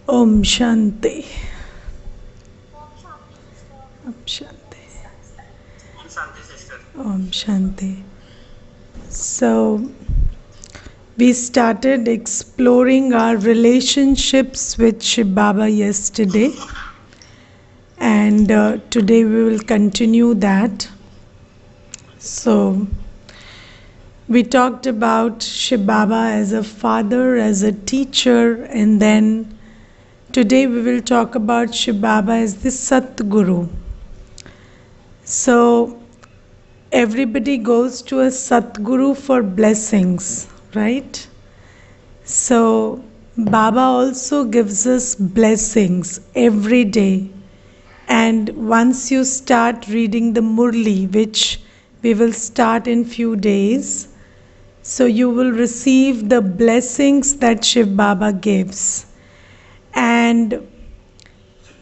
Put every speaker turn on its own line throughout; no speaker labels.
Om Shanti. Om Shanti. Om Shanti. So, we started exploring our relationships with Shiv Baba yesterday, and today we will continue that. So, we talked about Shiv Baba as a father, as a teacher, and then today we will talk about Shiv Baba as the Satguru. So, everybody goes to a Satguru for blessings, right? So, Baba also gives us blessings every day. And once you start reading the Murli, which we will start in few days, so you will receive the blessings that Shiv Baba gives. And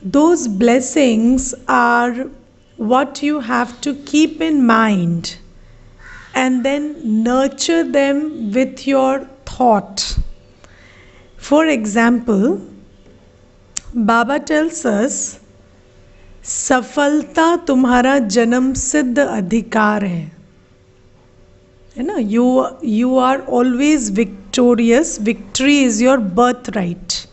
those blessings are what you have to keep in mind and then nurture them with your thought. For example, Baba tells us, सफलता तुम्हारा जन्म सिद्ध अधिकार है ना? You are always victorious. Victory is your birthright.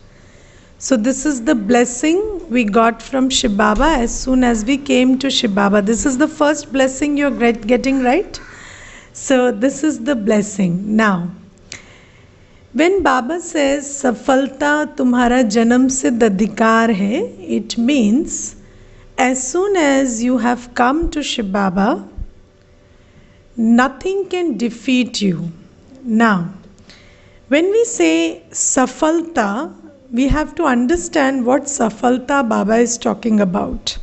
So this is the blessing we got from Shiv Baba as soon as we came to Shiv Baba. This is the first blessing you're getting, right? So this is the blessing. Now, when Baba says Safalta tumhara janam siddh adhikar hai, it means as soon as you have come to Shiv Baba, nothing can defeat you. Now, when we say Safalta, we have to understand what Safalta Baba is talking about.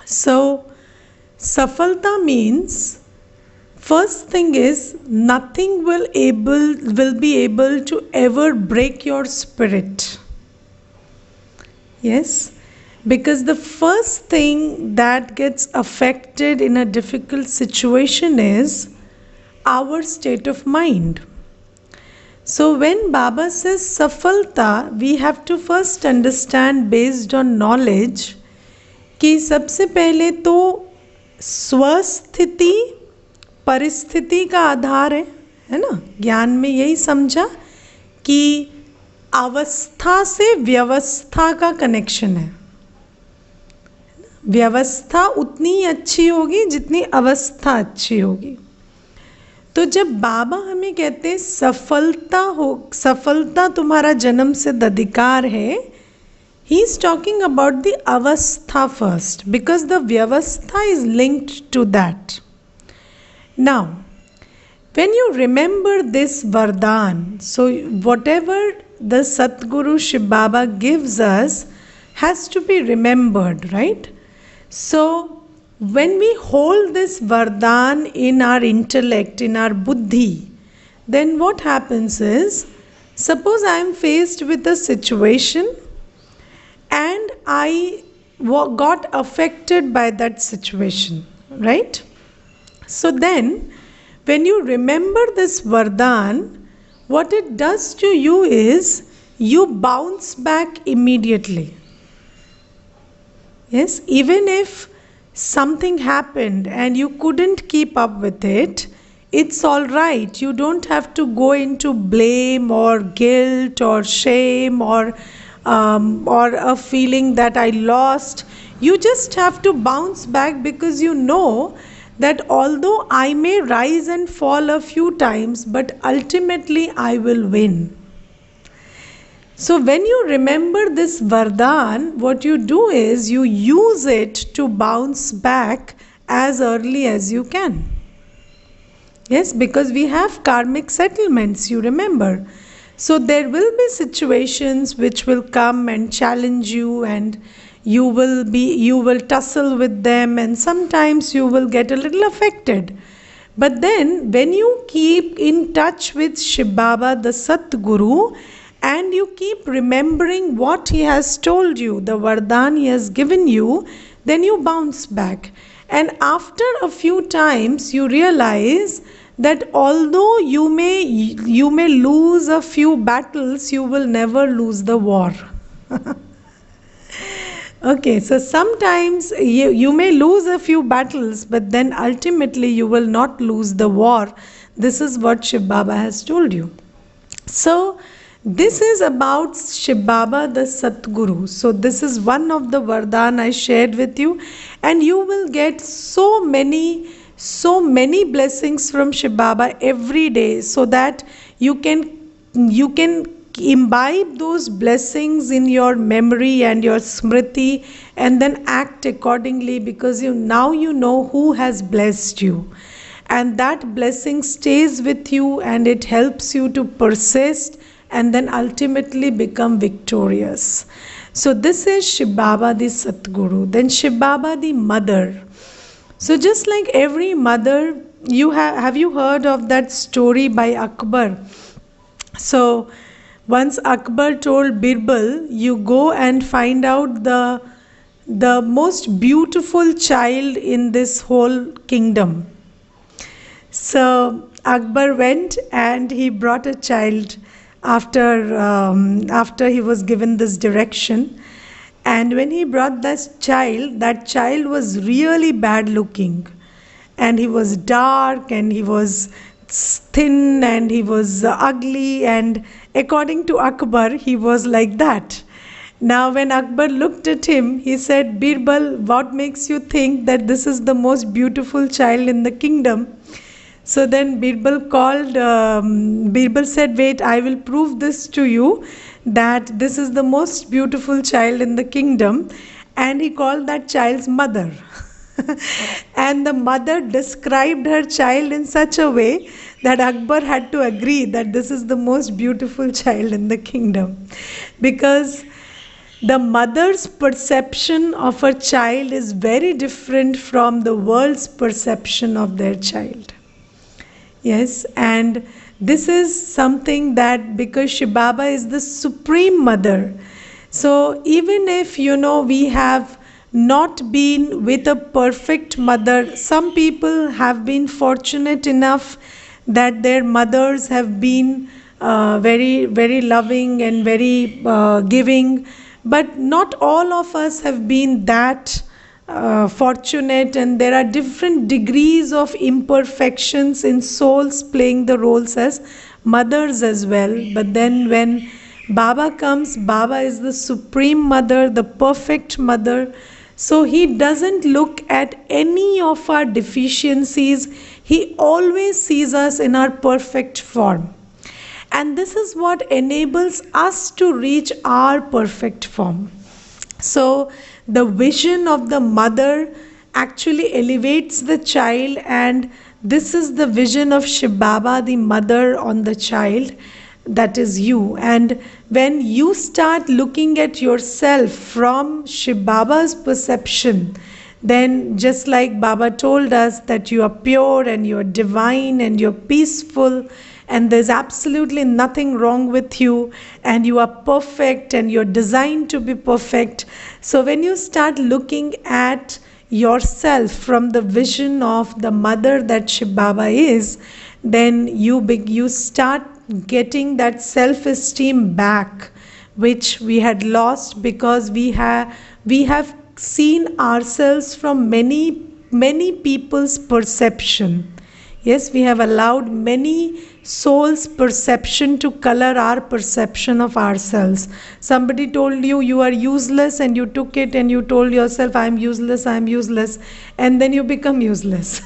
So, Safalta means, first thing is, nothing will be able to ever break your spirit. Yes, because the first thing that gets affected in a difficult situation is our state of mind. So when Baba says Safalta, we have to first understand based on knowledge कि सबसे पहले तो स्वस्थिति परिस्थिति का आधार है ना? ज्ञान में यही समझा कि अवस्था से व्यवस्था का कनेक्शन है. व्यवस्था उतनी ही अच्छी होगी जितनी अवस्था अच्छी होगी. तो जब बाबा हमें कहते हैं सफलता तुम्हारा जन्म सिद्ध अधिकार है, he is talking about the avastha first because the vyavastha is linked to that. Now, when you remember this Vardhan, so whatever the Satguru Shiv Baba gives us has to be remembered, right? So, when we hold this Vardhan in our intellect, in our buddhi, then what happens is, suppose I am faced with a situation and I got affected by that situation, right? So then, when you remember this Vardhan, what it does to you is, you bounce back immediately. Yes, even if something happened and you couldn't keep up with it, it's all right. You don't have to go into blame or guilt or shame or a feeling that I lost. You just have to bounce back because you know that although I may rise and fall a few times, but ultimately I will win. So when you remember this Vardhan, what you do is you use it to bounce back as early as you can. Yes, because we have karmic settlements, you remember. So there will be situations which will come and challenge you, and you will tussle with them, and sometimes you will get a little affected. But then when you keep in touch with Shiv Baba, the Satguru, and you keep remembering what he has told you, the Vardhan he has given you, then you bounce back. And after a few times, you realize that although you may lose a few battles, you will never lose the war. Okay, so sometimes you may lose a few battles, but then ultimately you will not lose the war. This is what Shiv Baba has told you. So, this is about Shiv Baba the Satguru. So, this is one of the Vardhan I shared with you, and you will get so many blessings from Shiv Baba every day, so that you can imbibe those blessings in your memory and your smriti, and then act accordingly, because you know who has blessed you, and that blessing stays with you and it helps you to persist and then ultimately become victorious. So this is Shiv Baba the Satguru. Then Shiv Baba the mother. So just like every mother, have you heard of that story by Akbar? So once Akbar told Birbal, you go and find out the most beautiful child in this whole kingdom. So Akbar went and he brought a child after he was given this direction. And when he brought that child was really bad looking, and he was dark, and he was thin, and he was ugly, and according to Akbar, he was like that. Now, when Akbar looked at him, he said, Birbal, what makes you think that this is the most beautiful child in the kingdom? So then Birbal said, wait, I will prove this to you, that this is the most beautiful child in the kingdom. And he called that child's mother. And the mother described her child in such a way that Akbar had to agree that this is the most beautiful child in the kingdom. Because the mother's perception of her child is very different from the world's perception of their child. Yes, and this is something that, because Shiv Baba is the supreme mother, so even if we have not been with a perfect mother, some people have been fortunate enough that their mothers have been very, very loving and very giving, but not all of us have been that fortunate, and there are different degrees of imperfections in souls playing the roles as mothers as well. But then when Baba comes, Baba is the supreme mother, the perfect mother. So he doesn't look at any of our deficiencies. He always sees us in our perfect form. And this is what enables us to reach our perfect form. So the vision of the mother actually elevates the child, and this is the vision of Shiv Baba, the mother, on the child, that is you. And when you start looking at yourself from Shiv Baba's perception, then just like Baba told us that you are pure and you are divine and you're peaceful, and there's absolutely nothing wrong with you, and you are perfect and you're designed to be perfect. So when you start looking at yourself from the vision of the mother that Shiv Baba is, then you start getting that self-esteem back, which we had lost because we have seen ourselves from many people's perception. Yes, we have allowed many souls' perception to color our perception of ourselves. Somebody told you you are useless, and you took it and you told yourself, I am useless, and then you become useless.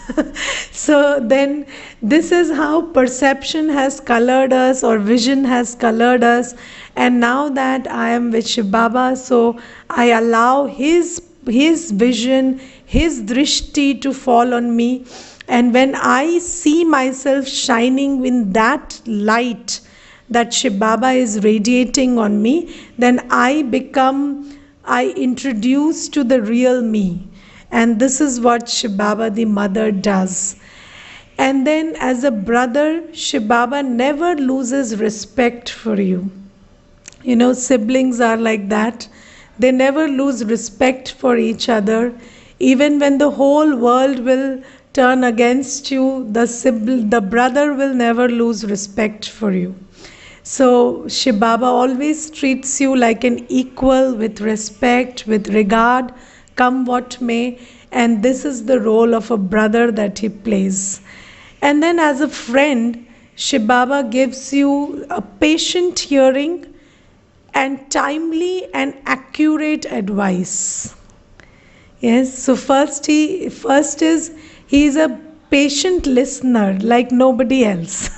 So then this is how perception has colored us, or vision has colored us. And now that I am with Shiv Baba, so I allow his vision, his drishti to fall on me. And when I see myself shining in that light that Shiv Baba is radiating on me, then I introduce to the real me. And this is what Shiv Baba the mother does. And then as a brother, Shiv Baba never loses respect for you. Siblings are like that. They never lose respect for each other. Even when the whole world will turn against you, the brother will never lose respect for you. So Shiv Baba always treats you like an equal, with respect, with regard, come what may, and this is the role of a brother that he plays. And then as a friend, Shiv Baba gives you a patient hearing and timely and accurate advice. Yes, so first is he is a patient listener like nobody else.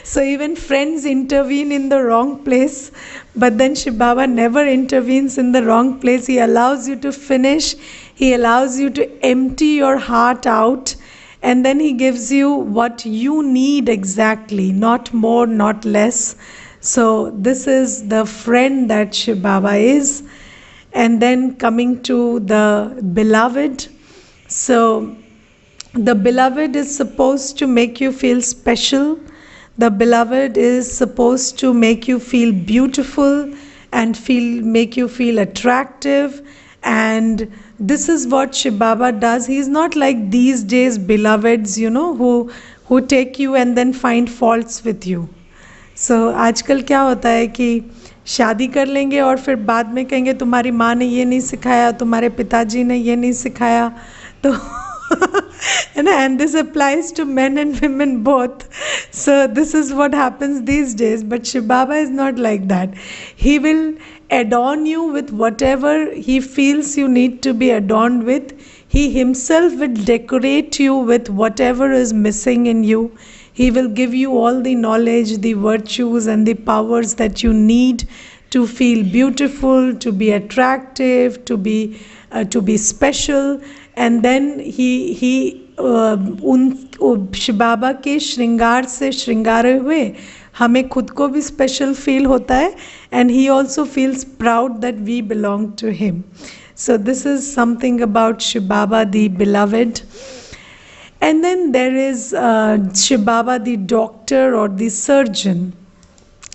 So even friends intervene in the wrong place, but then Shiv Baba never intervenes in the wrong place. He allows you to finish, he allows you to empty your heart out, and then he gives you what you need exactly, not more, not less. So this is the friend that Shiv Baba is. And then coming to the beloved. So the beloved is supposed to make you feel special. The beloved is supposed to make you feel beautiful and make you feel attractive. And this is what Shiv Baba does. He's not like these days beloveds, who take you and then find faults with you. So आजकल क्या होता है कि शादी कर लेंगे और फिर बाद में कहेंगे तुम्हारी माँ ने ये नहीं सिखाया, तुम्हारे पिताजी ने ये नहीं सिखाया, तो and this applies to men and women both. So this is what happens these days. But Shiv Baba is not like that. He will adorn you with whatever he feels you need to be adorned with. He himself will decorate you with whatever is missing in you. He will give you all the knowledge, the virtues, and the powers that you need to feel beautiful, to be attractive, to be special. And then he Shiv बाबा के श्रृंगार से श्रृंगारे हुए हमें खुद को भी special feel होता है, and he also feels proud that we belong to him. So this is something about Shiv Baba the beloved. And then there is Shiv Baba the doctor or the surgeon.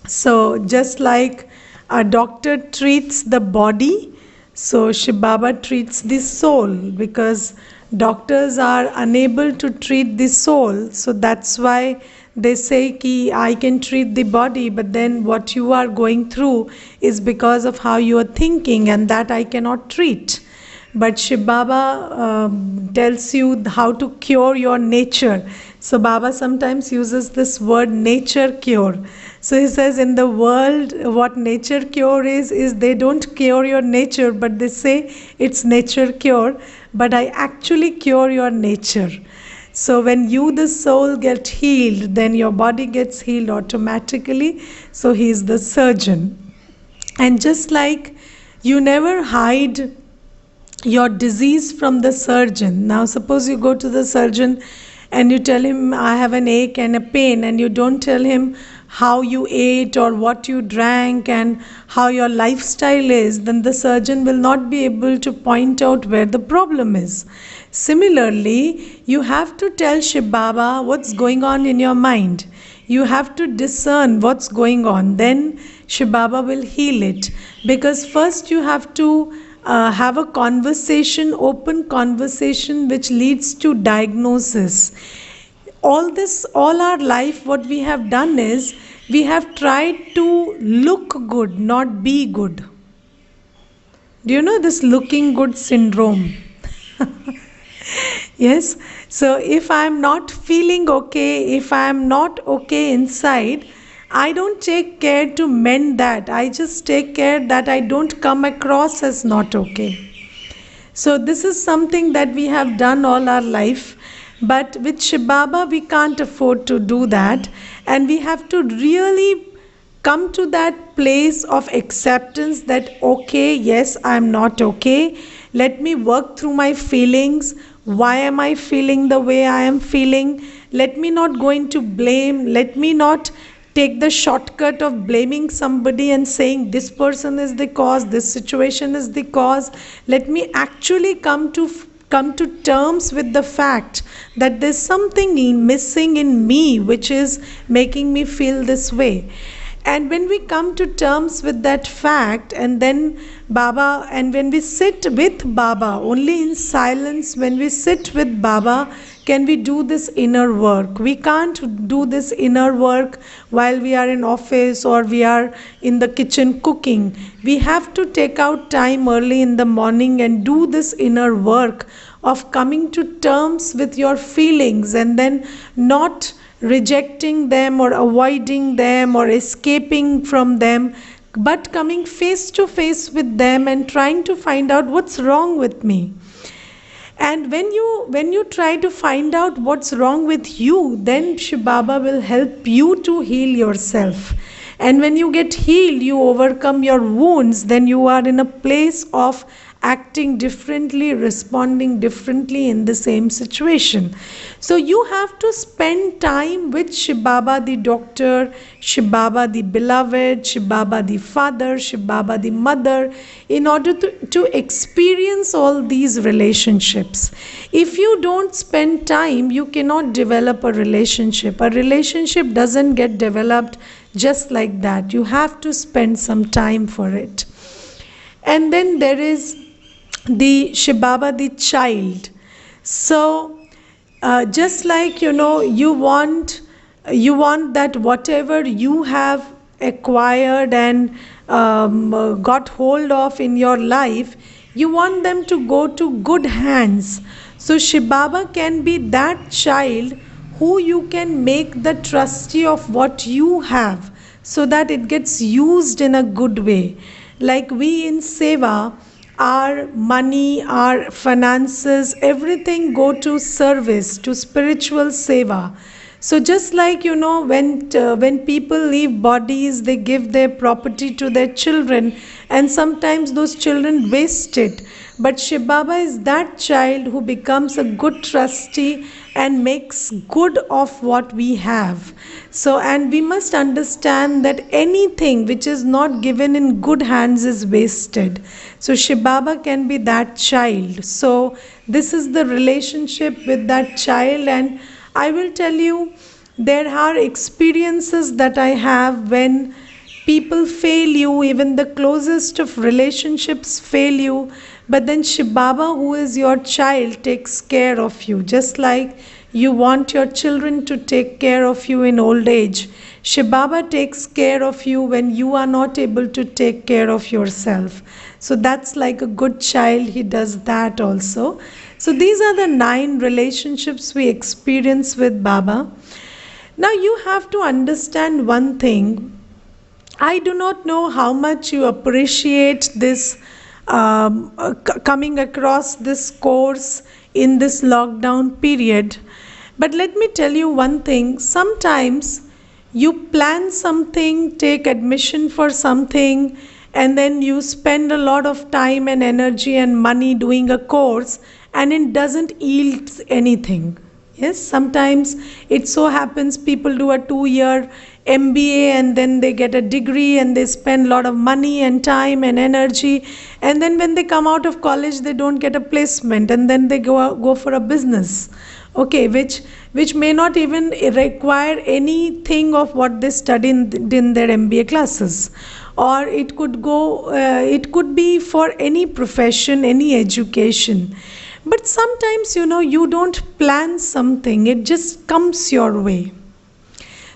So just like a doctor treats the body, so Shiv Baba treats the soul, because doctors are unable to treat the soul. So that's why they say ki I can treat the body, but then what you are going through is because of how you are thinking, and that I cannot treat. But Shiv Baba tells you how to cure your nature. So Baba sometimes uses this word nature cure. So he says in the world what nature cure is they don't cure your nature, but they say it's nature cure, but I actually cure your nature. So when you, the soul, get healed, then your body gets healed automatically. So he is the surgeon. And just like you never hide your disease from the surgeon. Now suppose you go to the surgeon and you tell him I have an ache and a pain, and you don't tell him how you ate or what you drank and how your lifestyle is, then the surgeon will not be able to point out where the problem is. Similarly, you have to tell Shiv Baba what's going on in your mind. You have to discern what's going on. Then Shiv Baba will heal it. Because first you have to have a conversation, open conversation, which leads to diagnosis. All our life, what we have done is we have tried to look good, not be good. Do you know this looking good syndrome? Yes. So if I am not feeling okay, if I am not okay inside, I don't take care to mend that. I just take care that I don't come across as not okay. So this is something that we have done all our life. But with Shiv Baba, we can't afford to do that. And we have to really come to that place of acceptance that, okay, yes, I'm not okay. Let me work through my feelings. Why am I feeling the way I am feeling? Let me not go into blame. Let me not take the shortcut of blaming somebody and saying this person is the cause, this situation is the cause. Let me actually come to terms with the fact that there's something missing in me which is making me feel this way. And when we come to terms with that fact, and then Baba, and when we sit with Baba, only in silence, when we sit with Baba, can we do this inner work. We can't do this inner work while we are in office or we are in the kitchen cooking. We have to take out time early in the morning and do this inner work of coming to terms with your feelings, and then not rejecting them or avoiding them or escaping from them, but coming face to face with them and trying to find out what's wrong with me. And when you try to find out what's wrong with you, then Shiv Baba will help you to heal yourself. And when you get healed, you overcome your wounds, then you are in a place of acting differently, responding differently in the same situation. So you have to spend time with Shiv Baba the doctor, Shiv Baba the beloved, Shiv Baba the father, Shiv Baba the mother, in order to experience all these relationships. If you don't spend time, you cannot develop a relationship. A relationship doesn't get developed just like that. You have to spend some time for it. And then there is the Shiv Baba the child. So just like you want that whatever you have acquired and got hold of in your life, you want them to go to good hands. So Shiv Baba can be that child who you can make the trustee of what you have, so that it gets used in a good way. Like we in Seva, our money, our finances, everything go to service, to spiritual seva. So just like when people leave bodies, they give their property to their children, and sometimes those children waste it. But Shiv Baba is that child who becomes a good trustee and makes good of what we have. So, and we must understand that anything which is not given in good hands is wasted. So Shiv Baba can be that child. So this is the relationship with that child. And I will tell you, there are experiences that I have when people fail you, even the closest of relationships fail you, but then Shiv Baba, who is your child, takes care of you. Just like you want your children to take care of you in old age, Shiv Baba takes care of you when you are not able to take care of yourself. So that's like a good child, he does that also. So these are the 9 relationships we experience with Baba. Now you have to understand one thing. I do not know how much you appreciate this coming across this course in this lockdown period. But let me tell you one thing. Sometimes you plan something, take admission for something, and then you spend a lot of time and energy and money doing a course, and it doesn't yield anything. Yes, sometimes it so happens people do a 2-year MBA and then they get a degree and they spend a lot of money and time and energy, and then when they come out of college they don't get a placement, and then they go for a business, okay, which may not even require anything of what they study in their MBA classes. Or it could be for any profession, any education. But sometimes you don't plan something, it just comes your way.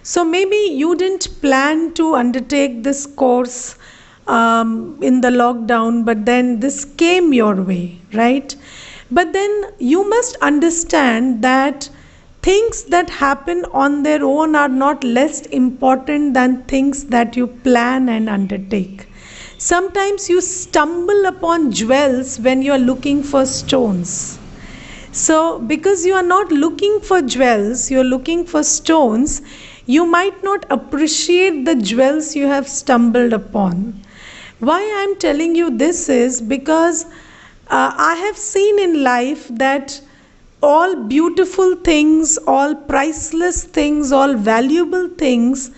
So maybe you didn't plan to undertake this course in the lockdown, but then this came your way, right? But then you must understand that things that happen on their own are not less important than things that you plan and undertake. Sometimes you stumble upon jewels when you are looking for stones. So because you are not looking for jewels, you are looking for stones, you might not appreciate the jewels you have stumbled upon. Why I am telling you this is because I have seen in life that all beautiful things, all priceless things, all valuable things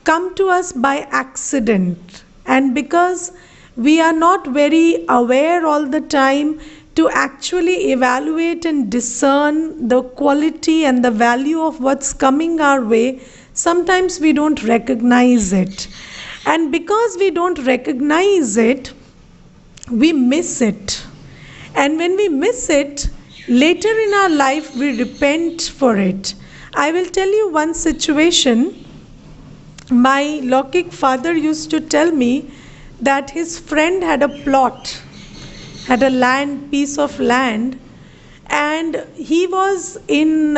come to us by accident. And because we are not very aware all the time to actually evaluate and discern the quality and the value of what's coming our way, sometimes we don't recognize it. And because we don't recognize it, we miss it. And when we miss it, later in our life, we repent for it. I will tell you one situation. My Lokik father used to tell me that his friend had a plot, had a piece of land, and he was in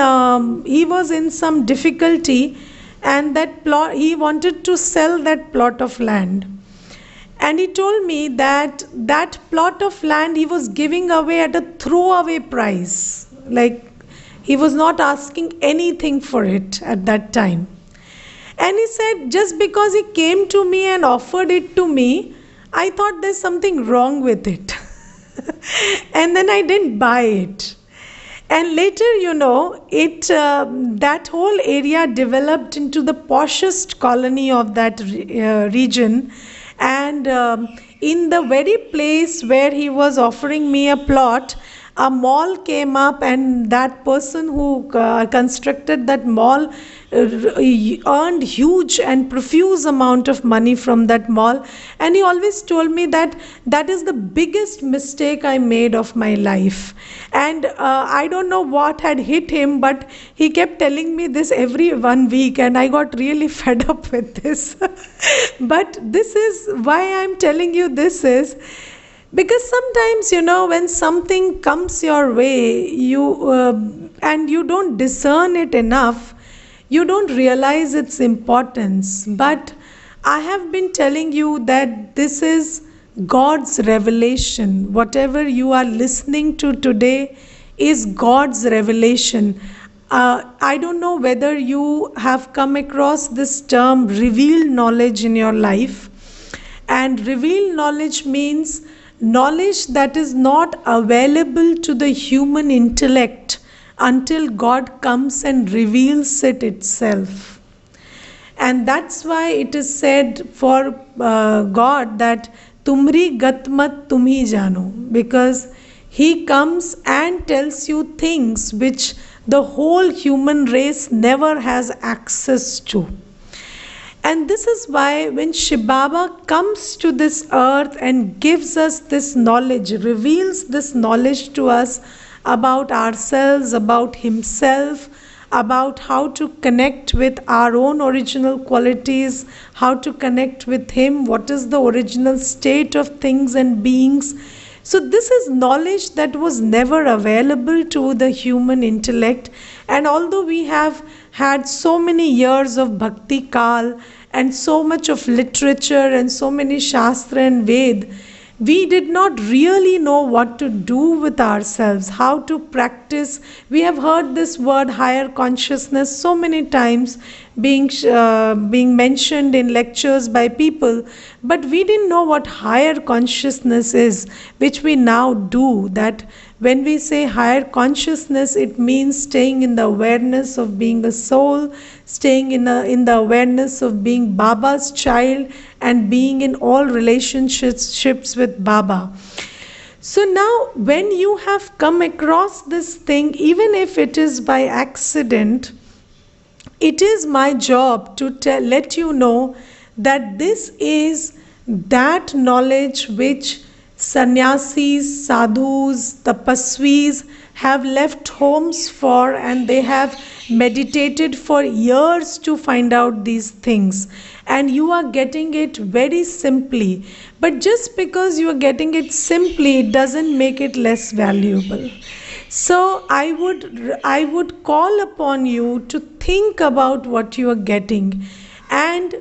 some difficulty, and that plot he wanted to sell that plot of land. And he told me that that plot of land he was giving away at a throwaway price. Like, he was not asking anything for it at that time. And he said, just because he came to me and offered it to me, I thought there's something wrong with it. And then I didn't buy it. And later, that whole area developed into the poshest colony of that region. And in the very place where he was offering me a plot, a mall came up, and that person who constructed that mall earned huge and profuse amount of money from that mall. And he always told me that that is the biggest mistake I made of my life. And I don't know what had hit him, but he kept telling me this every 1 week, and I got really fed up with this. But this is why I'm telling you this is because sometimes, when something comes your way, and you don't discern it enough, you don't realize its importance. But I have been telling you that this is God's revelation. Whatever you are listening to today is God's revelation. I don't know whether you have come across this term revealed knowledge in your life. And revealed knowledge means knowledge that is not available to the human intellect until God comes and reveals it itself. And that's why it is said for God that Tumri gatmat tumhi jano, because He comes and tells you things which the whole human race never has access to. And this is why when Shiv Baba comes to this earth and gives us this knowledge, reveals this knowledge to us about ourselves, about Himself, about how to connect with our own original qualities, how to connect with Him, what is the original state of things and beings. So this is knowledge that was never available to the human intellect. And although we have had so many years of Bhakti Kal and so much of literature and so many Shastra and Ved, we did not really know what to do with ourselves, how to practice. We have heard this word higher consciousness so many times being mentioned in lectures by people, but we didn't know what higher consciousness is, which we now do. That when we say higher consciousness, it means staying in the awareness of being a soul, staying in the awareness of being Baba's child, and being in all relationships with Baba. So now when you have come across this thing, even if it is by accident, it is my job to let you know that this is that knowledge which sannyasis, sadhus, tapasvis have left homes for, and they have meditated for years to find out these things. And you are getting it very simply. But just because you are getting it simply, it doesn't make it less valuable. So I would call upon you to think about what you are getting and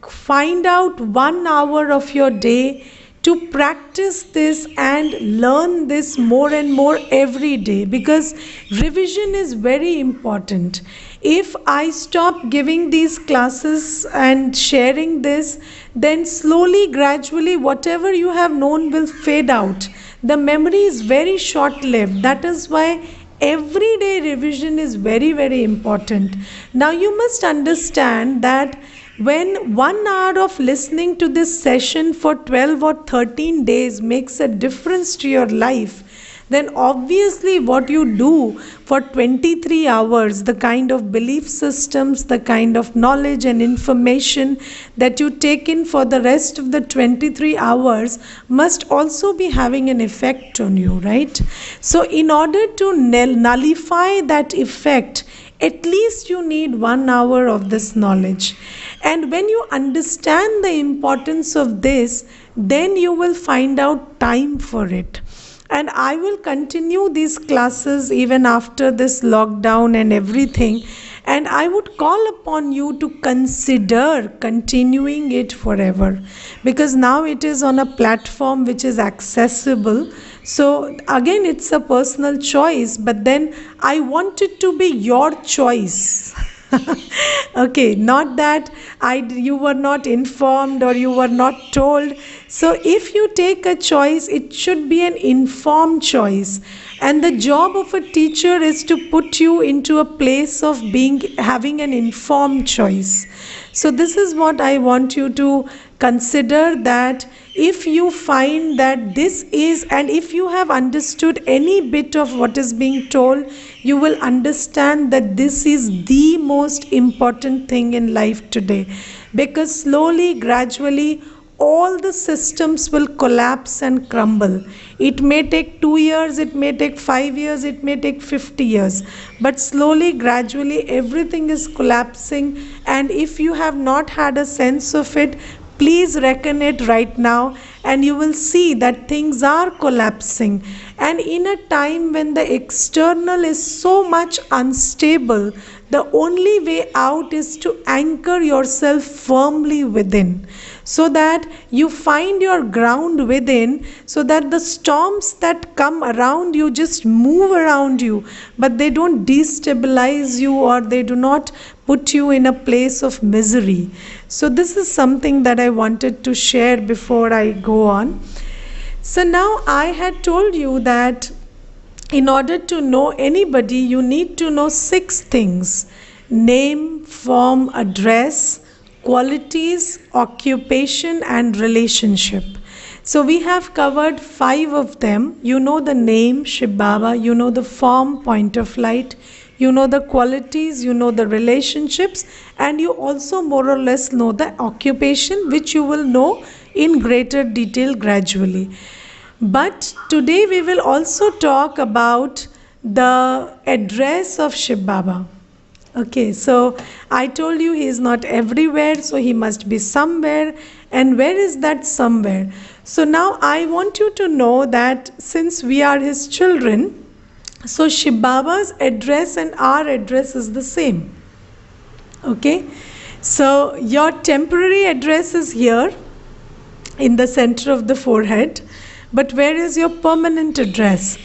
find out 1 hour of your day to practice this and learn this more and more every day, because revision is very important. If I stop giving these classes and sharing this, then slowly, gradually, whatever you have known will fade out. The memory is very short-lived. That is why everyday revision is very, very important. Now you must understand that when 1 hour of listening to this session for 12 or 13 days makes a difference to your life, then obviously what you do for 23 hours, the kind of belief systems, the kind of knowledge and information that you take in for the rest of the 23 hours must also be having an effect on you, right? So in order to nullify that effect, at least you need 1 hour of this knowledge. And when you understand the importance of this, then you will find out time for it. And I will continue these classes even after this lockdown and everything. And I would call upon you to consider continuing it forever, because now it is on a platform which is accessible. So again, it's a personal choice, but then I want it to be your choice. Okay, not that you were not informed or you were not told. So if you take a choice, it should be an informed choice. And the job of a teacher is to put you into a place of having an informed choice. So this is what I want you to consider, that if you find that this is, and if you have understood any bit of what is being told, you will understand that this is the most important thing in life today. Because slowly, gradually, all the systems will collapse and crumble. It may take 2 years, it may take 5 years, it may take 50 years. But slowly, gradually, everything is collapsing. And if you have not had a sense of it, please reckon it right now, and you will see that things are collapsing. And in a time when the external is so much unstable, the only way out is to anchor yourself firmly within, so that you find your ground within, so that the storms that come around you just move around you, but they don't destabilize you, or they do not put you in a place of misery. So this is something that I wanted to share before I go on. So now I had told you that in order to know anybody, you need to know 6 things: name, form, address, qualities, occupation, and relationship. So we have covered 5 of them. You know the name, Shiv Baba, you know the form, Point of Light, you know the qualities, you know the relationships, and you also more or less know the occupation, which you will know in greater detail gradually. But today we will also talk about the address of Shiv Baba. Okay, so I told you he is not everywhere, so he must be somewhere. And where is that somewhere? So now I want you to know that since we are his children, so Shiv Baba's address and our address is the same. Okay, so your temporary address is here in the center of the forehead, but where is your permanent address?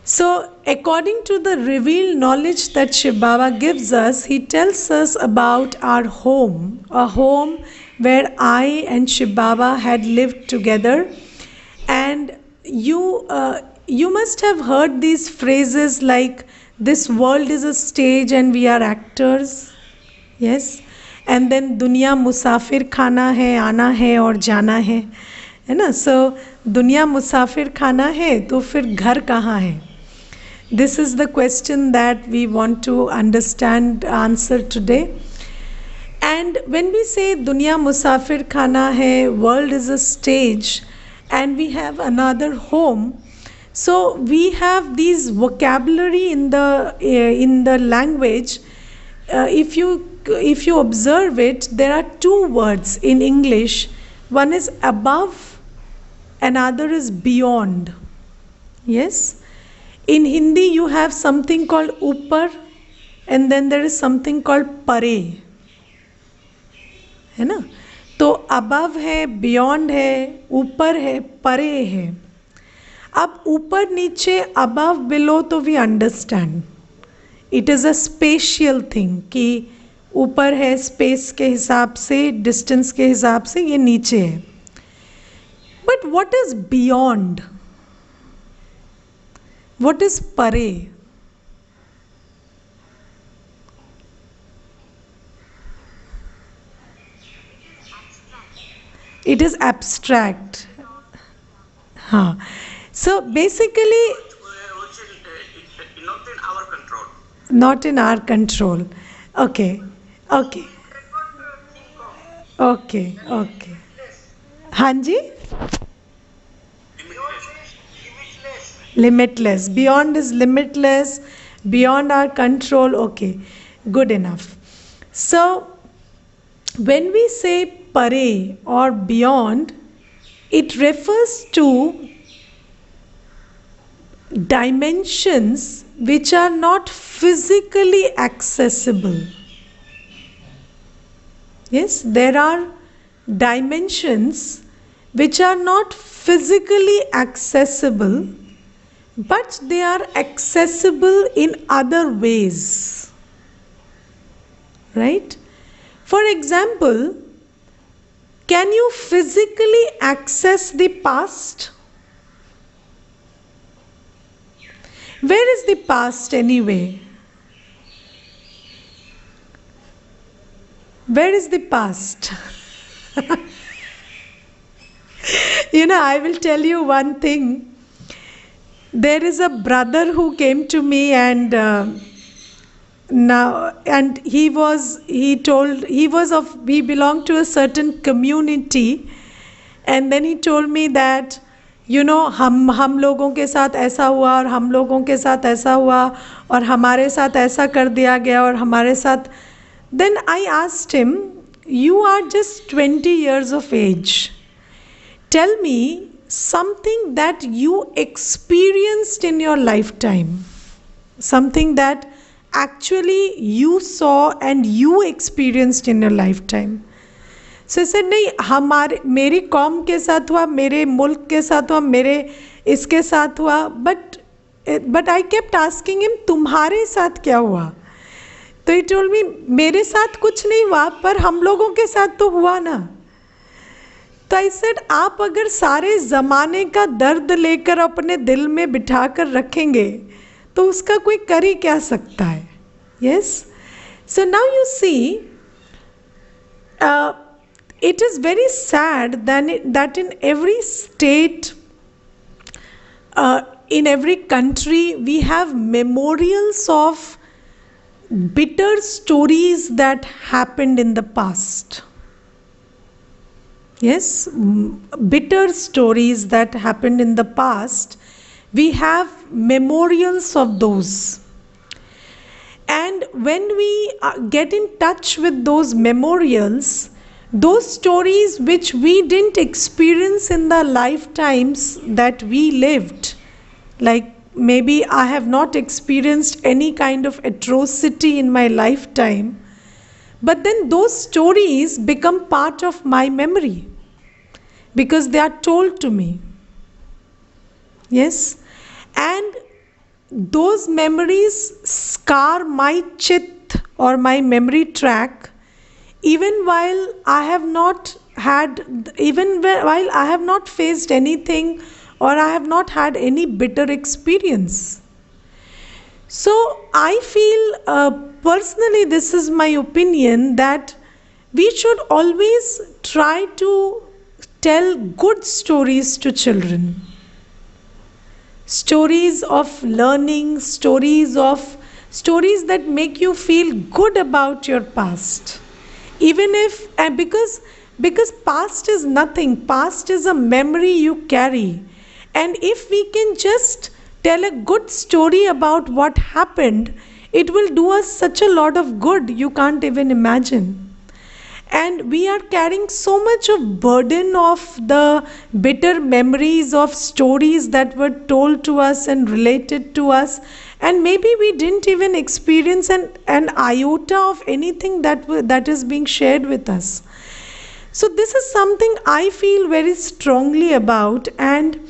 So according to the revealed knowledge that Shiv Baba gives us, he tells us about our home, a home where I and Shiv Baba had lived together. And you must have heard these phrases like, this world is a stage and we are actors. Yes. And then दुनिया मुसाफिर खाना है, आना है और जाना है ना? So दुनिया मुसाफिर खाना है, तो फिर घर कहाँ है? This is the question that we want to understand, answer today. And when we say दुनिया मुसाफिर खाना है, world is a stage, and we have another home. So we have these vocabulary in the language. If you observe it, there are 2 words in English. One is above, another is beyond. Yes. In Hindi, you have something called upar, and then there is something called pare. है ना? तो above है, beyond है, ऊपर है, परे है. अब ऊपर नीचे, above below, तो we understand. It is a spatial thing कि ऊपर है space के हिसाब से, distance के हिसाब से, ये नीचे है. But what is beyond? What is pare? It is abstract. हाँ. So basically, Not in our control. Okay, okay, okay, okay. Hanji? Limitless. Beyond is limitless, beyond our control. Okay, good enough. So, when we say pare or beyond, it refers to dimensions which are not physically accessible. Yes, there are dimensions which are not physically accessible, but they are accessible in other ways. Right? For example, can you physically access the past? Where is the past anyway? Where is the past? I will tell you one thing. There is a brother who came to me and he belonged to a certain community, and then he told me that हम लोगों के साथ ऐसा हुआ और हम लोगों के साथ ऐसा हुआ और हमारे साथ ऐसा कर दिया गया और हमारे साथ. Then I asked him, you are just 20 years of age. Tell me something that you experienced in your lifetime. Something that actually you saw and you experienced in your lifetime. So I said, नहीं मेरी कौम के साथ हुआ, मेरे मुल्क के साथ हुआ, मेरे इसके साथ हुआ. But I kept asking him, तुम्हारे साथ क्या हुआ? तो he told me, मेरे साथ कुछ नहीं हुआ, पर हम लोगों के साथ तो हुआ ना. तो I said, आप अगर सारे ज़माने का दर्द लेकर अपने दिल में बिठा कर रखेंगे तो उसका कोई कर ही क्या सकता है. Yes? So now you see, it is very sad that in every state, in every country, we have memorials of bitter stories that happened in the past. Yes, bitter stories that happened in the past. We have memorials of those. And when we get in touch with those memorials, those stories which we didn't experience in the lifetimes that we lived, like maybe I have not experienced any kind of atrocity in my lifetime, but then those stories become part of my memory because they are told to me. Yes, and those memories scar my chit or my memory track even while I have not faced anything or I have not had any bitter experience. So I feel personally, this is my opinion, that we should always try to tell good stories to children. Stories of learning, stories that make you feel good about your past. Even if, because past is nothing, past is a memory you carry. And if we can just tell a good story about what happened, it will do us such a lot of good, you can't even imagine. And we are carrying so much of burden of the bitter memories of stories that were told to us and related to us, and maybe we didn't even experience an iota of anything that is being shared with us. So this is something I feel very strongly about, and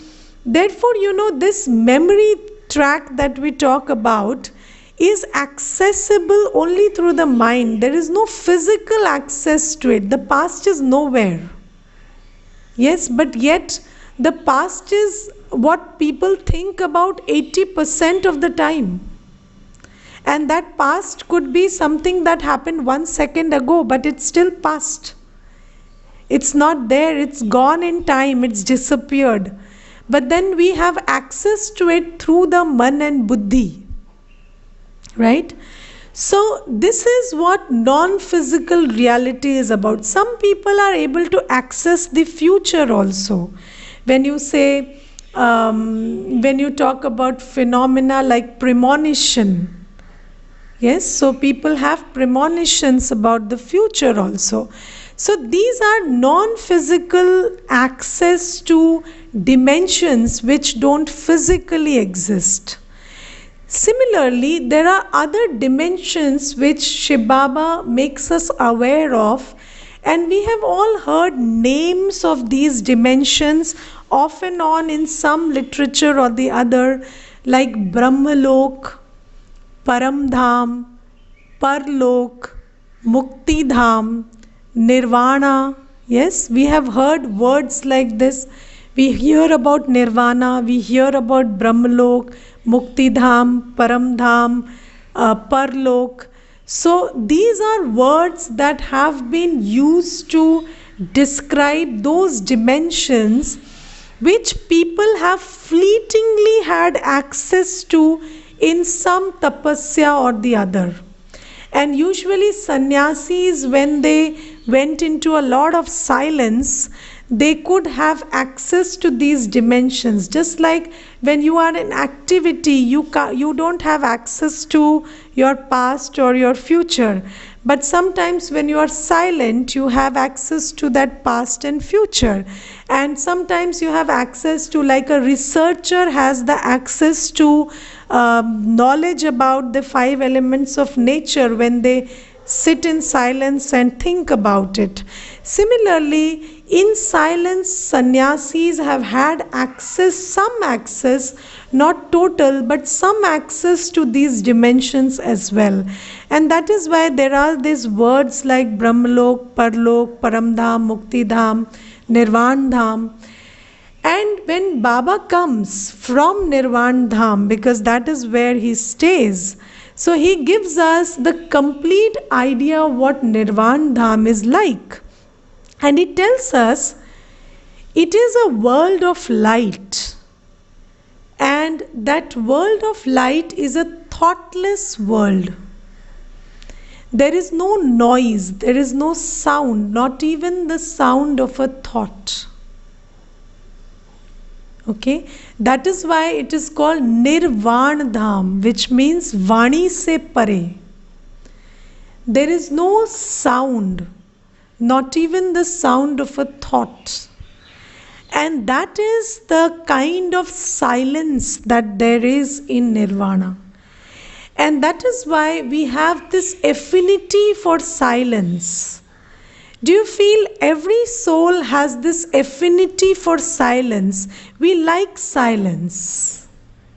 therefore, this memory track that we talk about is accessible only through the mind. There is no physical access to it. The past is nowhere. Yes, but yet the past is what people think about 80% of the time. And that past could be something that happened 1 second ago, but it's still past. It's not there, it's gone in time, it's disappeared. But then we have access to it through the man and buddhi. right? So this is what non-physical reality is about. Some people are able to access the future also. When you say, when you talk about phenomena like premonition, yes, so people have premonitions about the future also. So these are non-physical access to dimensions which don't physically exist. Similarly, there are other dimensions which Shiv Baba makes us aware of, and we have all heard names of these dimensions off and on in some literature or the other, like Brahmalok, Paramdham, Parlok, Muktidham, Nirvana. Yes, we have heard words like this. We hear about Nirvana, we hear about Brahmalok, Muktidham, Paramdham, Parlok. So these are words that have been used to describe those dimensions which people have fleetingly had access to in some tapasya or the other. And usually sannyasis, when they went into a lot of silence, they could have access to these dimensions. Just like when you are in activity, you don't have access to your past or your future. But sometimes when you are silent, you have access to that past and future. And sometimes you have access to, like a researcher has the access to knowledge about the 5 elements of nature when they sit in silence and think about it. Similarly, in silence, sannyasis have had access, some access, not total, but some access to these dimensions as well. And that is why there are these words like Brahmalok, Parlok, Paramdham, Muktidham, Nirvandham. And when Baba comes from Nirvan Dham, because that is where he stays, so he gives us the complete idea of what Nirvan Dham is like. And he tells us it is a world of light. And that world of light is a thoughtless world. There is no noise, there is no sound, not even the sound of a thought. Okay, that is why it is called Nirvan Dham, which means Vani se pare. There is no sound, not even the sound of a thought. And that is the kind of silence that there is in Nirvana. And that is why we have this affinity for silence. Do you feel every soul has this affinity for silence? We like silence.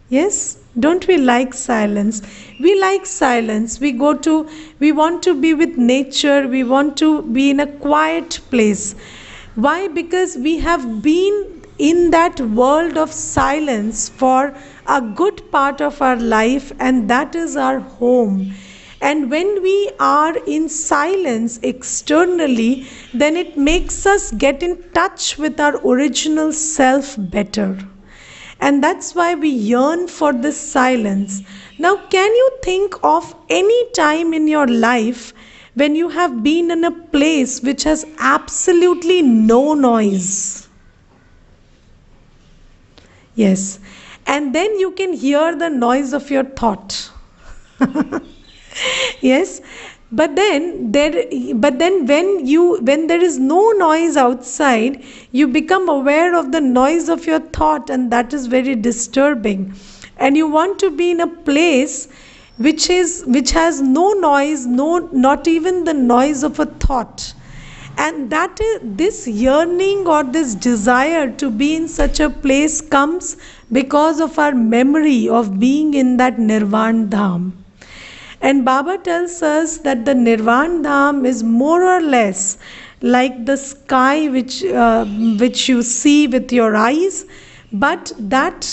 Yes? Don't we like silence? We like silence. We want to be with nature. We want to be in a quiet place. Why? Because we have been in that world of silence for a good part of our life, and that is our home. And when we are in silence externally, then it makes us get in touch with our original self better. And that's why we yearn for this silence. Now, can you think of any time in your life when you have been in a place which has absolutely no noise? Yes. And then you can hear the noise of your thought. Yes, but then when there is no noise outside, you become aware of the noise of your thought, and that is very disturbing. And you want to be in a place which has no noise, not even the noise of a thought. And that is, this yearning or this desire to be in such a place comes because of our memory of being in that Nirvan Dham. And Baba tells us that the Nirvan Dham is more or less like the sky which you see with your eyes, but that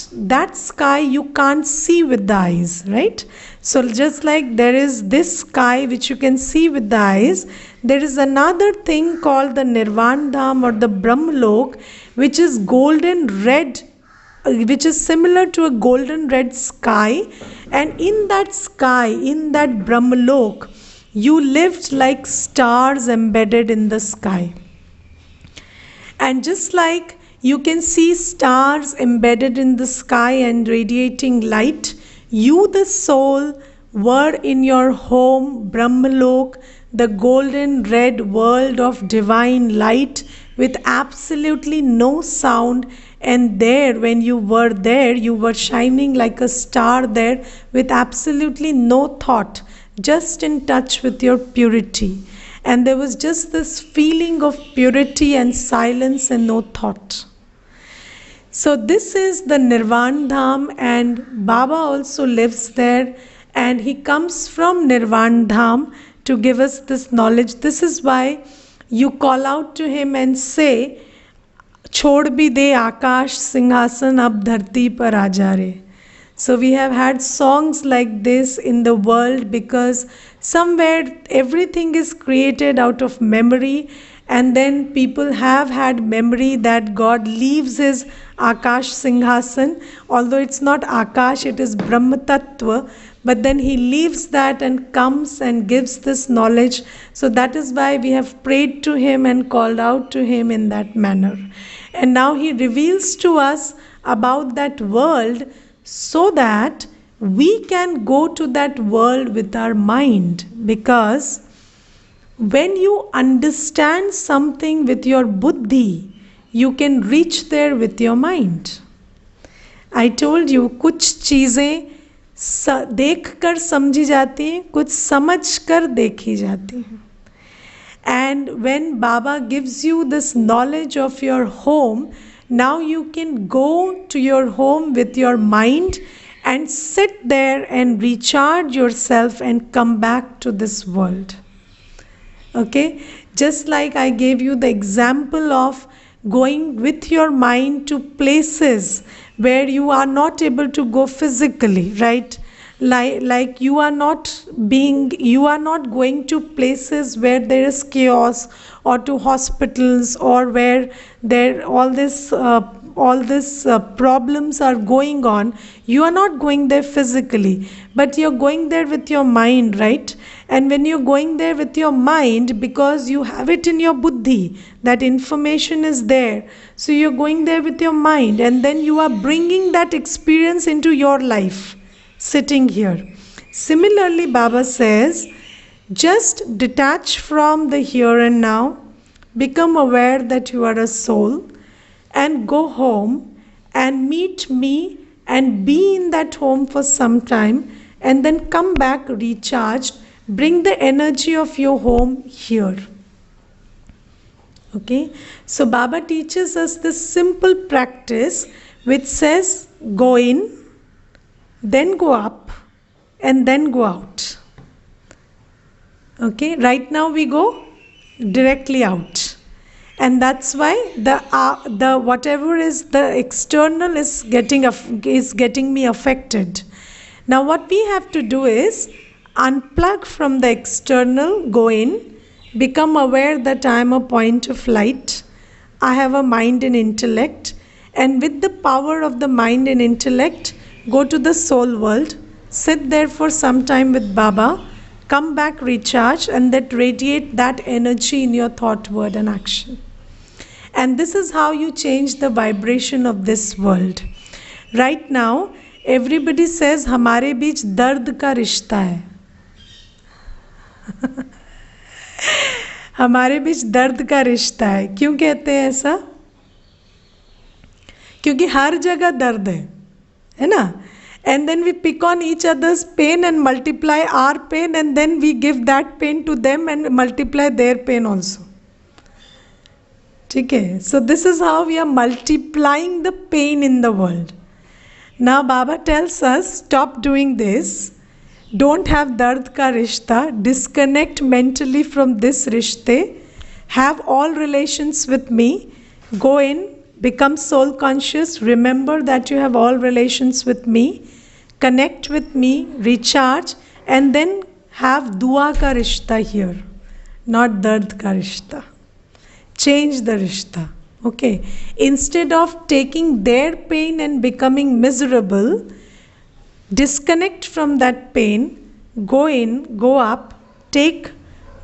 sky you can't see with the eyes, right? So just like there is this sky which you can see with the eyes, there is another thing called the Nirvan Dham or the Brahmalok, which is golden red which is similar to a golden red sky, and in that sky, in that Brahmalok, you lived like stars embedded in the sky. And just like you can see stars embedded in the sky and radiating light, you, the soul, were in your home, Brahmalok, the golden red world of divine light with absolutely no sound. And there, when you were shining like a star there with absolutely no thought, just in touch with your purity. And there was just this feeling of purity and silence and no thought. So this is the Nirvan Dham, and Baba also lives there, and he comes from Nirvan Dham to give us this knowledge. This is why you call out to him and say, Chhod bhi de Akash Singhasan ab dharti par aa ja re. So we have had songs like this in the world because somewhere everything is created out of memory, and then people have had memory that God leaves his Akash Singhasan, although it's not Akash, it is Brahma Tattva, but then he leaves that and comes and gives this knowledge. So that is why we have prayed to him and called out to him in that manner. And now he reveals to us about that world so that we can go to that world with our mind. Because when you understand something with your buddhi, you can reach there with your mind. I told you, कुछ चीज़ें देख कर समझी जाती हैं, कुछ समझ कर देखी जाती हैं. And when Baba gives you this knowledge of your home, now you can go to your home with your mind and sit there and recharge yourself and come back to this world. Okay? Just like I gave you the example of going with your mind to places where you are not able to go physically, right? Like you are not going to places where there is chaos, or to hospitals, or where there all this problems are going on. You are not going there physically, but you're going there with your mind, right? And when you're going there with your mind, because you have it in your buddhi, that information is there, so you're going there with your mind, and then you are bringing that experience into your life, sitting here. Similarly, Baba says, just detach from the here and now, become aware that you are a soul, and go home and meet me and be in that home for some time, and then come back recharged. Bring the energy of your home here. Okay, so Baba teaches us this simple practice which says, go in, then go up, and then go out. Okay, right now we go directly out, and that's why the whatever is the external is getting me affected. Now what we have to do is unplug from the external, go in, become aware that I am a point of light, I have a mind and intellect, and with the power of the mind and intellect, go to the soul world, sit there for some time with Baba, come back recharge, and that radiate that energy in your thought, word and action. And this is how you change the vibration of this world. Right now, everybody says, हमारे बीच दर्द का रिश्ता है. हमारे बीच दर्द का रिश्ता है. क्यों कहते हैं ऐसा? क्योंकि हर जगह दर्द है ना? And then we pick on each other's pain and multiply our pain, and then we give that pain to them and multiply their pain also. ठीक है? So this is how we are multiplying the pain in the world. Now Baba tells us, stop doing this. Don't have dard ka rishta. Disconnect mentally from this rishte. Have all relations with me. Go in, become soul conscious. Remember that you have all relations with me. Connect with me, recharge, and then have dua ka rishta here, not dard ka rishta. Change the rishta. Okay, instead of taking their pain and becoming miserable, disconnect from that pain, go in, go up, take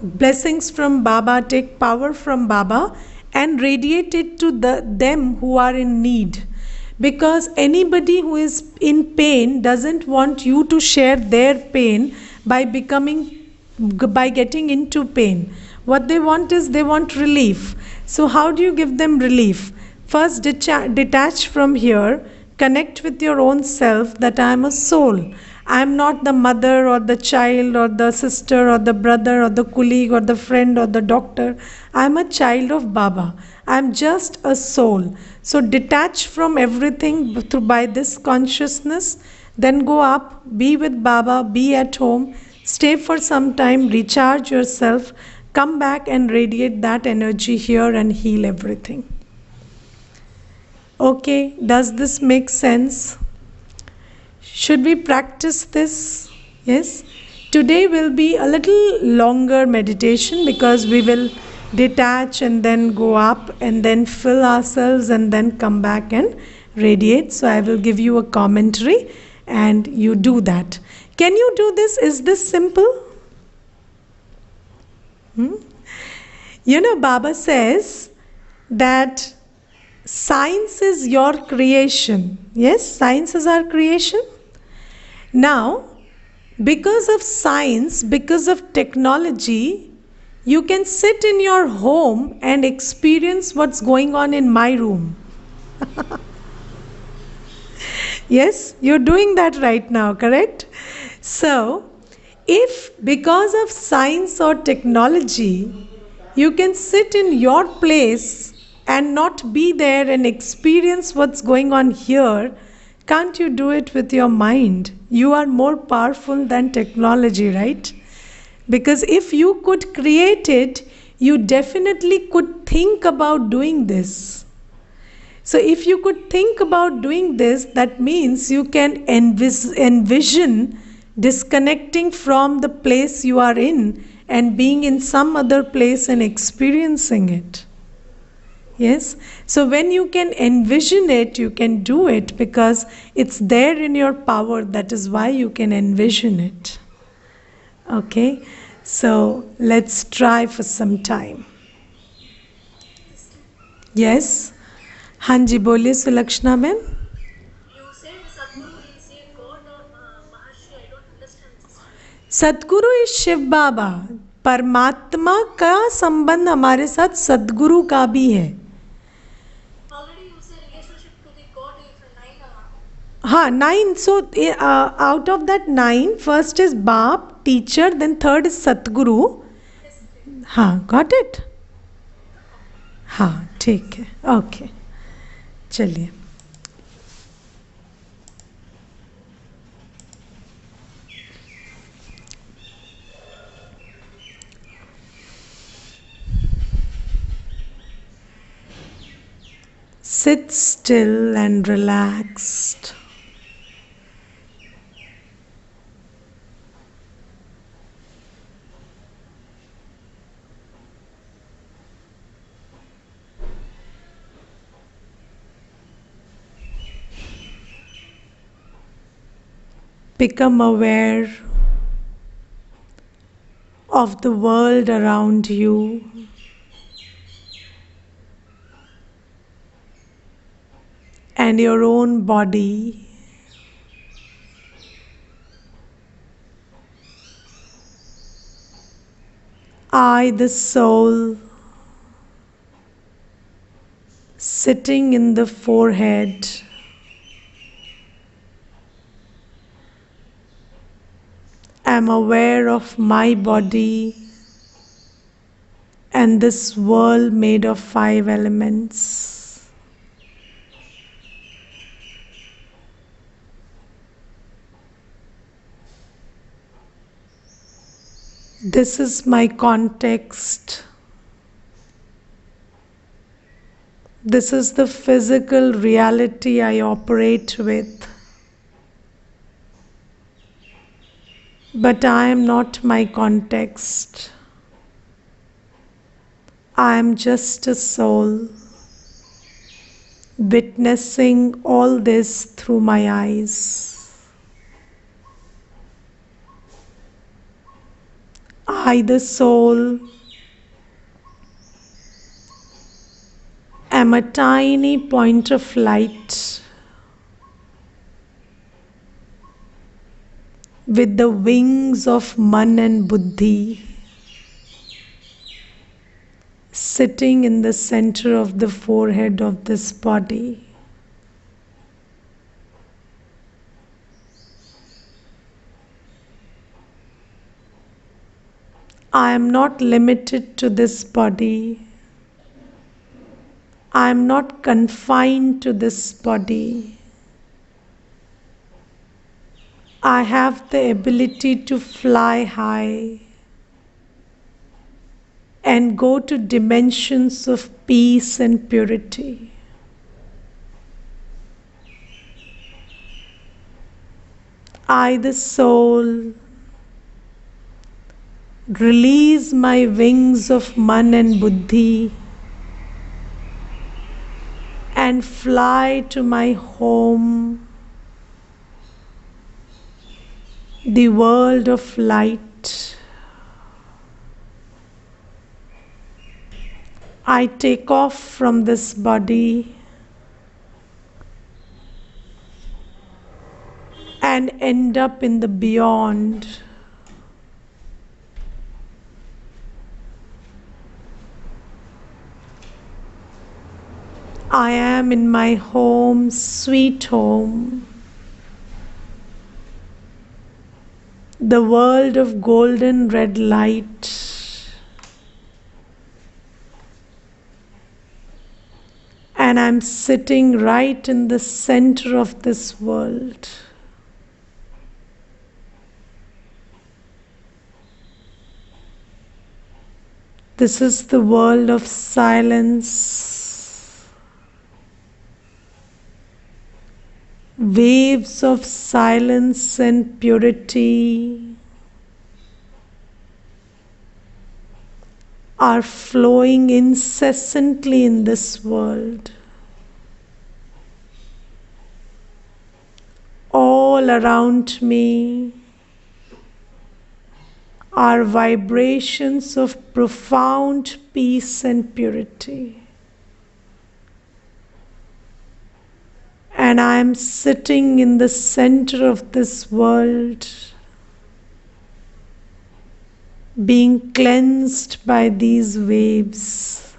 blessings from Baba, take power from Baba, and radiate it to them who are in need. Because anybody who is in pain doesn't want you to share their pain by getting into pain. What they want is they want relief. So how do you give them relief? First, detach from here, connect with your own self that I am a soul. I am not the mother or the child or the sister or the brother or the colleague or the friend or the doctor. I am a child of Baba. I am just a soul. So detach from everything by this consciousness, then go up, be with Baba, be at home, stay for some time, recharge yourself, come back and radiate that energy here and heal everything. Okay, does this make sense? Should we practice this? Yes. Today will be a little longer meditation because we will detach and then go up and then fill ourselves and then come back and radiate. So I will give you a commentary and you do that. Can you do this? Is this simple? You know, Baba says that science is your creation. Yes, science is our creation. Now, because of science, because of technology, you can sit in your home and experience what's going on in my room. Yes, you're doing that right now, correct? So, if because of science or technology, you can sit in your place and not be there and experience what's going on here, can't you do it with your mind? You are more powerful than technology, right? Because if you could create it, you definitely could think about doing this. So if you could think about doing this, that means you can envision disconnecting from the place you are in and being in some other place and experiencing it. Yes, so when you can envision it, you can do it because it's there in your power. That is why you can envision it. Okay, so let's try for some time. Yes, हाँ जी बोलिए Sulakshana ma'am. सदगुरु is Shiv बाबा. परमात्मा का संबंध हमारे साथ सदगुरु का भी है. हाँ 9. So out of that 9, first is Baap, teacher, then third is Satguru. हाँ, got it? हाँ ठीक है. ओके चलिए. Sit still and relaxed. Become aware of the world around you. And your own body. I, the soul, sitting in the forehead. Am aware of my body and this world made of 5 elements. This is my context. This is the physical reality I operate with. But I am not my context. I am just a soul. witnessing all this through my eyes. I, the soul, am a tiny point of light with the wings of Man and Buddhi, sitting in the center of the forehead of this body. I am not limited to this body. I am not confined to this body. I have the ability to fly high and go to dimensions of peace and purity. I, the soul, release my wings of Man and Buddhi and fly to my home, the world of light. I take off from this body and end up in the beyond. I am in my home, sweet home, the world of golden red light. And I'm sitting right in the center of this world. This is the world of silence. Waves of silence and purity are flowing incessantly in this world. All around me are vibrations of profound peace and purity. And I am sitting in the center of this world, being cleansed by these waves.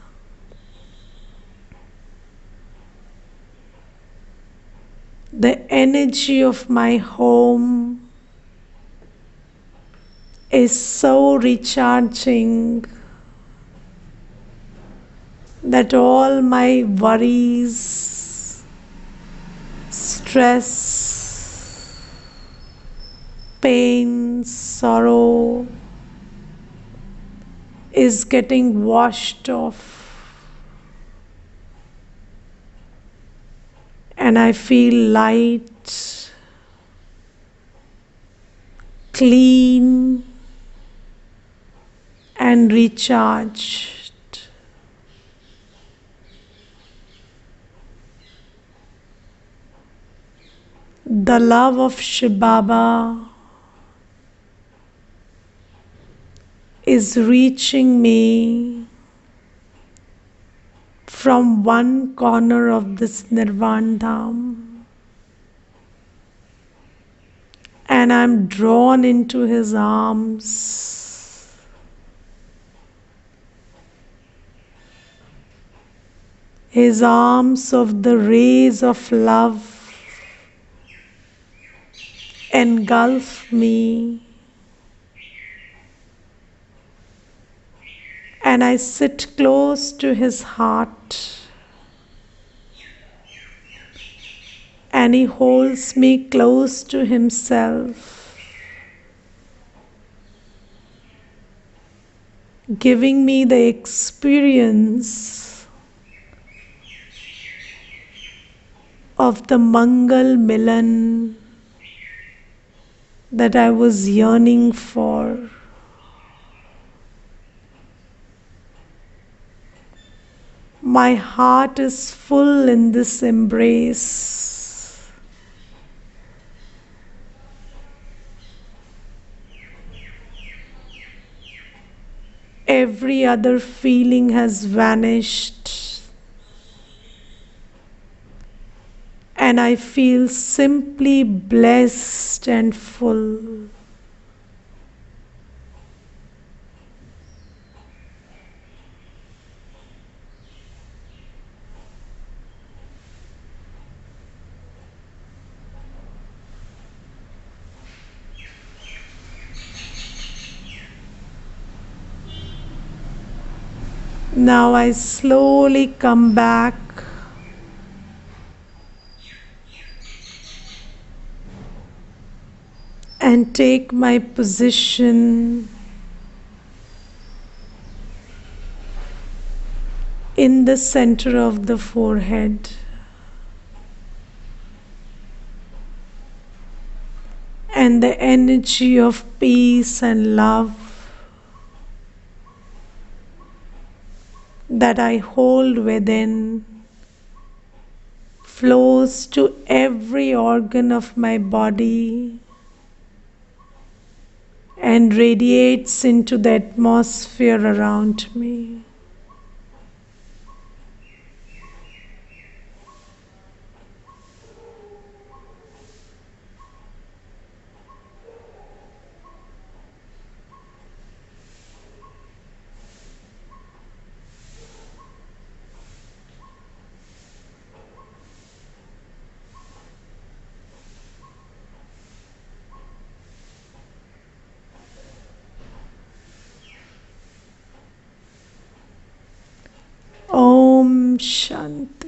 The energy of my home is so recharging that all my worries, stress, pain, sorrow is getting washed off. And I feel light, clean, and recharged. The love of Shiv Baba is reaching me from one corner of this Nirvan Dham, and I'm drawn into his arms. His arms of the rays of love engulf me, and I sit close to his heart, and he holds me close to himself, giving me the experience of the Mangal Milan that I was yearning for. My heart is full in this embrace. Every other feeling has vanished, and I feel simply blessed and full. Now I slowly come back and take my position in the center of the forehead. And the energy of peace and love that I hold within flows to every organ of my body and radiates into the atmosphere around me. Om Shanti.